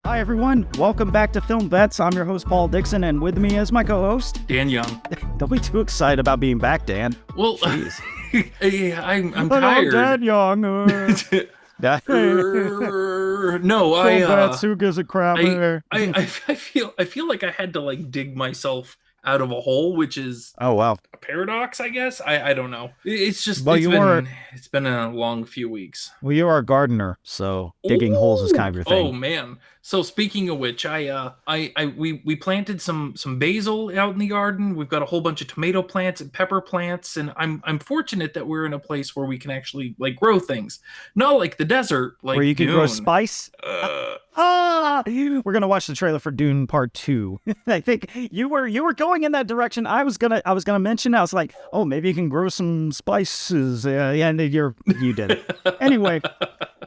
Hi, everyone. Welcome back to Film Vets. I'm your host, Paul Dixon, and with me is my co-host, Dan Young. Don't be too excited about being back, Dan. Well, Jeez. I'm tired. Dan Young. No, Film Vets, who gives a crap? I feel like I had to dig myself out of a hole, which is wow, a paradox, I guess. I don't know. It's just it's been a long few weeks. Well, you are a gardener, so digging holes is kind of your thing. Oh man. So speaking of which, we planted some basil out in the garden. We've got a whole bunch of tomato plants and pepper plants, and I'm fortunate that we're in a place where we can actually grow things. Not like the desert, where you can Dune. grow spice. We're gonna watch the trailer for Dune Part 2. I think you were going in that direction. I was gonna mention. I was like, oh, maybe you can grow some spices. And you did it anyway.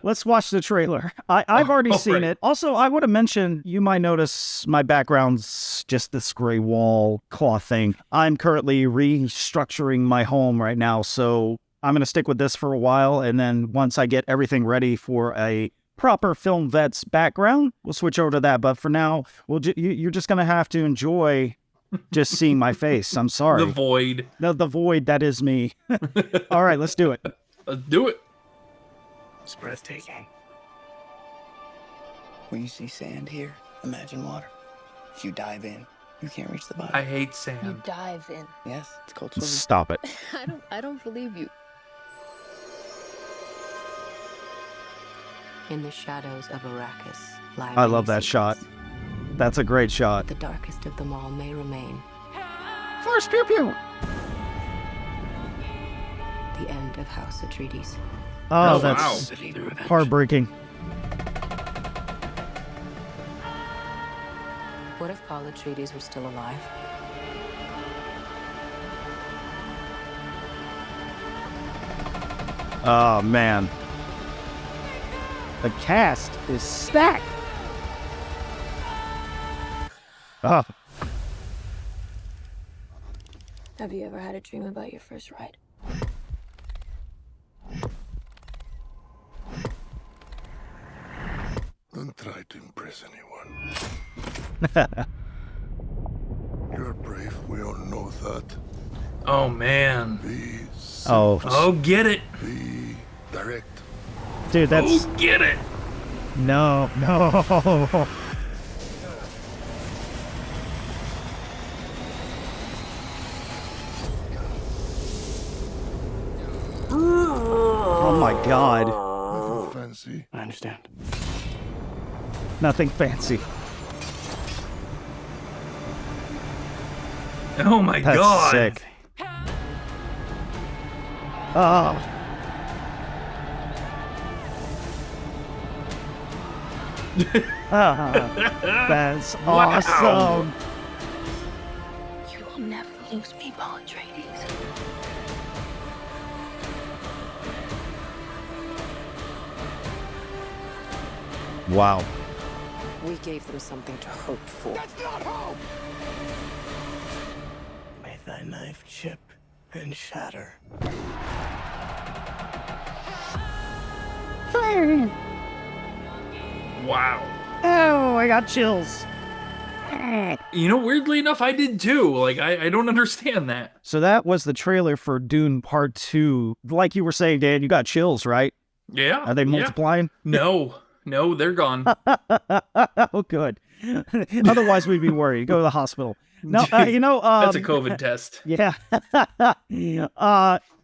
Let's watch the trailer. I've already seen it. Also, I would have mentioned, you might notice my background's just this gray wall cloth thing. I'm currently restructuring my home right now, so I'm going to stick with this for a while, and then once I get everything ready for a proper Film Vets background, we'll switch over to that. But for now, you're just going to have to enjoy just seeing my face. I'm sorry. The void. The void, that is me. All right, let's do it. Let's do it. It's breathtaking. When you see sand here, imagine water. If you dive in, you can't reach the bottom. I hate You sand. dive in. Yes, it's called swimming. Stop it. I don't believe you. In the shadows of Arrakis lie I love many that shot. secrets. That's a great shot. The darkest of them all may remain. Force pew pew. The end of House Atreides. Oh, Oh, that's Wow. heartbreaking. What if Paul Atreides were still alive? Oh, man. The cast is stacked. Oh, Have you ever had a dream about your first ride? Don't try to impress anyone. You're brave, we all know that. Oh man. Be Oh, get it. be direct. dude, that's... Oh, get it. No. Oh, my God. Nothing fancy. I understand. Nothing fancy. Oh my That's god. sick. Oh. That's awesome. You will never lose me, Paul Atreides. Wow. We gave them something to hope for. May thy knife chip and shatter. Wow. Oh, I got chills. Weirdly enough, I did too. I don't understand that. So that was the trailer for Dune Part 2. Like you were saying, Dan, you got chills, right? Yeah. Are they multiplying? No, they're gone. Oh, good. Otherwise, we'd be worried. Go to the hospital. No, That's a COVID test. Yeah.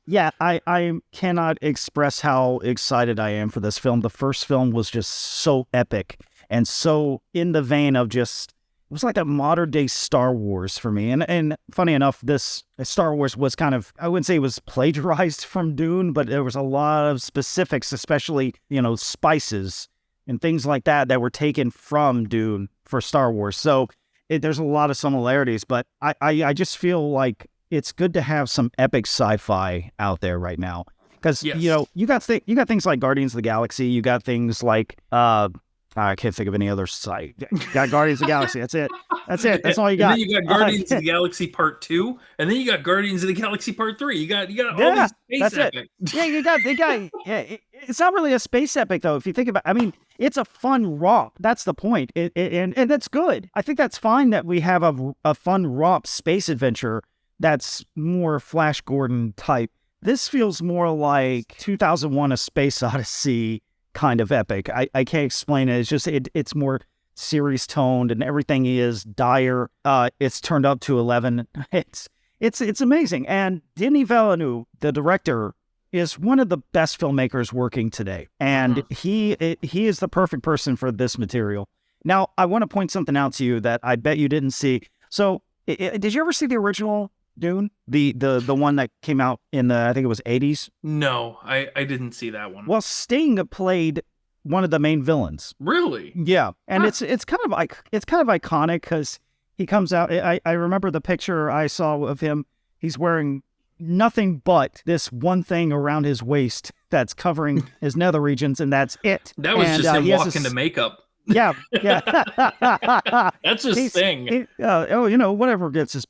Yeah, I cannot express how excited I am for this film. The first film was just so epic and so in the vein of just, it was like a modern day Star Wars for me. And funny enough, this Star Wars was kind of, I wouldn't say it was plagiarized from Dune, but there was a lot of specifics, especially, spices and things like that were taken from Dune for Star Wars. So there's a lot of similarities, but I just feel like it's good to have some epic sci-fi out there right now. Because, Yes. you got things like Guardians of the Galaxy. You got things like I can't think of any other site. Got Guardians of the Galaxy. That's it. That's it. That's all you got. And then you got Guardians of the Galaxy Part 2, and then you got Guardians of the Galaxy Part 3. You got all these space epics. Yeah, they got. Yeah, it's not really a space epic though. If you think about, I mean, it's a fun romp. That's the point. And that's good. I think that's fine that we have a fun romp space adventure that's more Flash Gordon type. This feels more like 2001: A Space Odyssey kind of epic. I can't explain it. It's just it's more series toned and everything is dire. It's turned up to 11. It's amazing. And Denis Villeneuve, the director, is one of the best filmmakers working today, and he is the perfect person for this material. Now, I want to point something out to you that I bet you didn't see. So, did you ever see the original Dune? The one that came out in the, I think it was 80s? No, I didn't see that one. Well, Sting played one of the main villains. Really? Yeah. And it's kind of iconic because he comes out. I remember the picture I saw of him. He's wearing nothing but this one thing around his waist that's covering his nether regions, and that's it. That was just him walking to makeup. Yeah. That's his thing. Whatever gets his,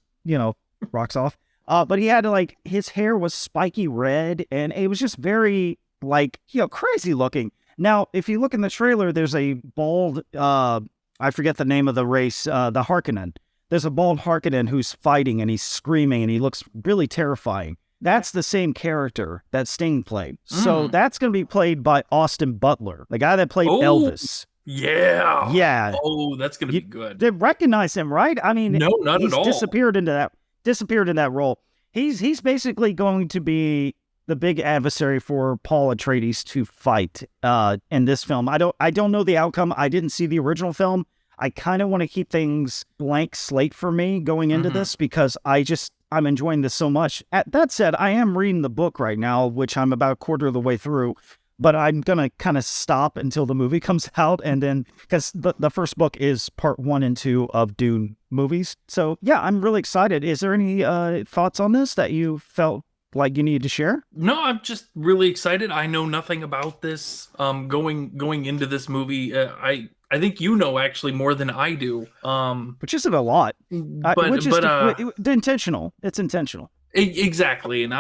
rocks off. But he had his hair was spiky red, and it was just very crazy looking. Now, if you look in the trailer, there's a bald, I forget the name of the race, the Harkonnen. There's a bald Harkonnen who's fighting, and he's screaming, and he looks really terrifying. That's the same character that Sting played. So that's going to be played by Austin Butler, the guy that played Elvis. Yeah. Yeah. Oh, that's going to be good. They recognize him, right? I mean, no, not at all. Disappeared in that role. He's basically going to be the big adversary for Paul Atreides to fight in this film. I don't know the outcome. I didn't see the original film. I kind of want to keep things blank slate for me going into this because I'm enjoying this so much. That said, I am reading the book right now, which I'm about a quarter of the way through, but I'm going to kind of stop until the movie comes out. And then, because the first book is part 1 and 2 of Dune movies. So yeah, I'm really excited. Is there any thoughts on this that you felt like you needed to share? No, I'm just really excited. I know nothing about this. Going into this movie, I think actually more than I do. Which isn't a lot. It's intentional. It's intentional. Exactly. And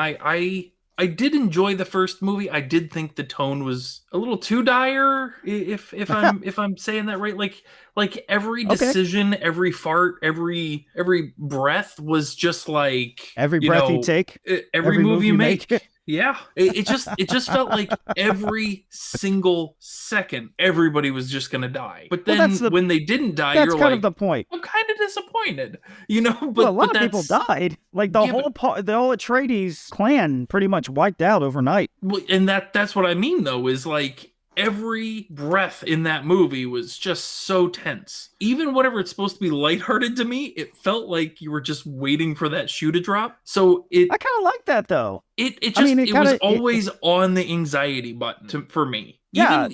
I did enjoy the first movie. I did think the tone was a little too dire, if I'm saying that right. Like every decision, every fart, every breath was just like every breath you take, every move you make. Yeah, it just felt like every single second everybody was just gonna die. But then when they didn't die, that's kind of the point. I'm kind of disappointed, But a lot of people died. Like the whole Atreides clan pretty much wiped out overnight. Well, and that's what I mean though, is like every breath in that movie was just so tense. Even whenever it's supposed to be lighthearted to me, it felt like you were just waiting for that shoe to drop. So I kind of like that though. It was always on the anxiety button for me. Yeah.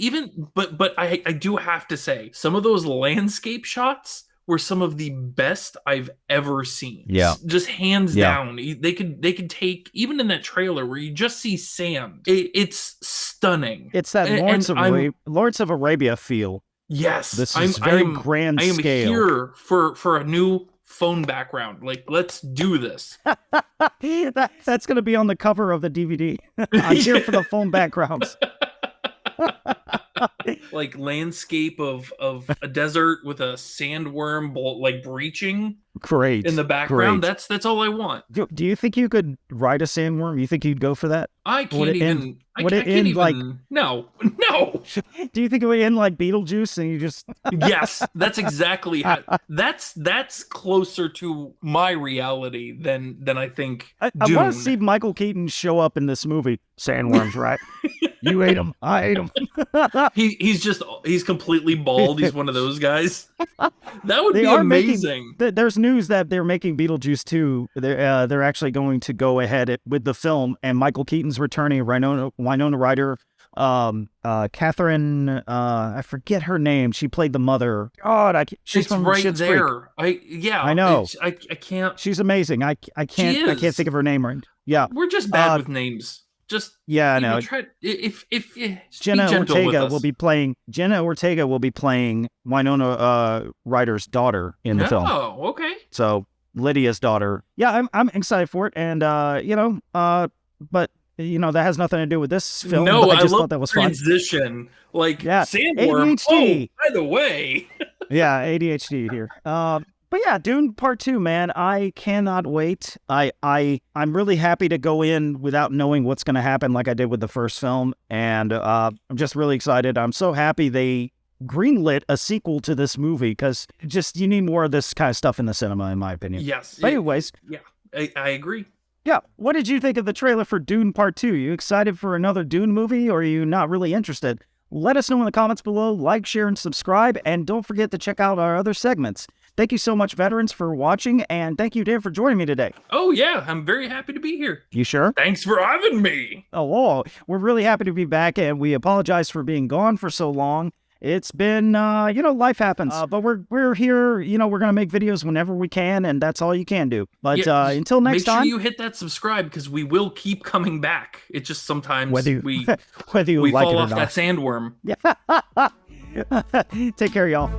But I do have to say, some of those landscape shots were some of the best I've ever seen. Yeah. Just hands down. They could take, even in that trailer where you just see sand. It's stunning. It's that Lawrence of Arabia feel. Yes. This is very grand scale. I am here for a new phone background. Like, let's do this. That's going to be on the cover of the DVD. I'm here for the phone backgrounds. Like landscape of a desert with a sandworm breaching in the background. Great. That's all I want. Do you think you could ride a sandworm? You think you'd go for that? I can't even. No. Do you think it would end like Beetlejuice and you just? Yes, that's exactly how. That's closer to my reality than I think. I want to see Michael Keaton show up in this movie. Sandworms, right? You ate them. I ate them. He's completely bald. He's one of those guys. That would be amazing. There's news that they're making Beetlejuice 2. They're actually going to go ahead with the film, and Michael Keaton's returning. Winona Ryder, Catherine, I forget her name. She played the mother. God, she's from right Schitt's there. Creek. I know. I can't. She's amazing. I can't think of her name right. Yeah, we're just bad with names. Just Yeah, I you know. try if just be Jenna gentle with Ortega us. will be playing Winona Ryder's daughter in the film. Oh, okay. So Lydia's daughter. Yeah, I'm excited for it, and but that has nothing to do with this film. No, but I I just love thought that was the fun. transition. Like Yeah, sandworm. ADHD. Oh, by the way. Yeah, ADHD here. But yeah, Dune Part 2, man, I cannot wait. I'm really happy to go in without knowing what's going to happen like I did with the first film, and I'm just really excited. I'm so happy they greenlit a sequel to this movie, because you need more of this kind of stuff in the cinema, in my opinion. Yes. But anyways, Yeah, I agree. yeah, what did you think of the trailer for Dune Part 2? You excited for another Dune movie, or are you not really interested? Let us know in the comments below. Like, share, and subscribe, and don't forget to check out our other segments. Thank you so much, veterans, for watching, and thank you, Dan, for joining me today. Oh yeah, I'm very happy to be here. You sure? Thanks for having me. Oh, we're really happy to be back, and we apologize for being gone for so long. It's been, life happens. But we're here, we're going to make videos whenever we can, and that's all you can do. But until next time. Make sure you hit that subscribe, because we will keep coming back. It's just sometimes whether you we like fall it or off not. that sandworm. Yeah. Take care, y'all.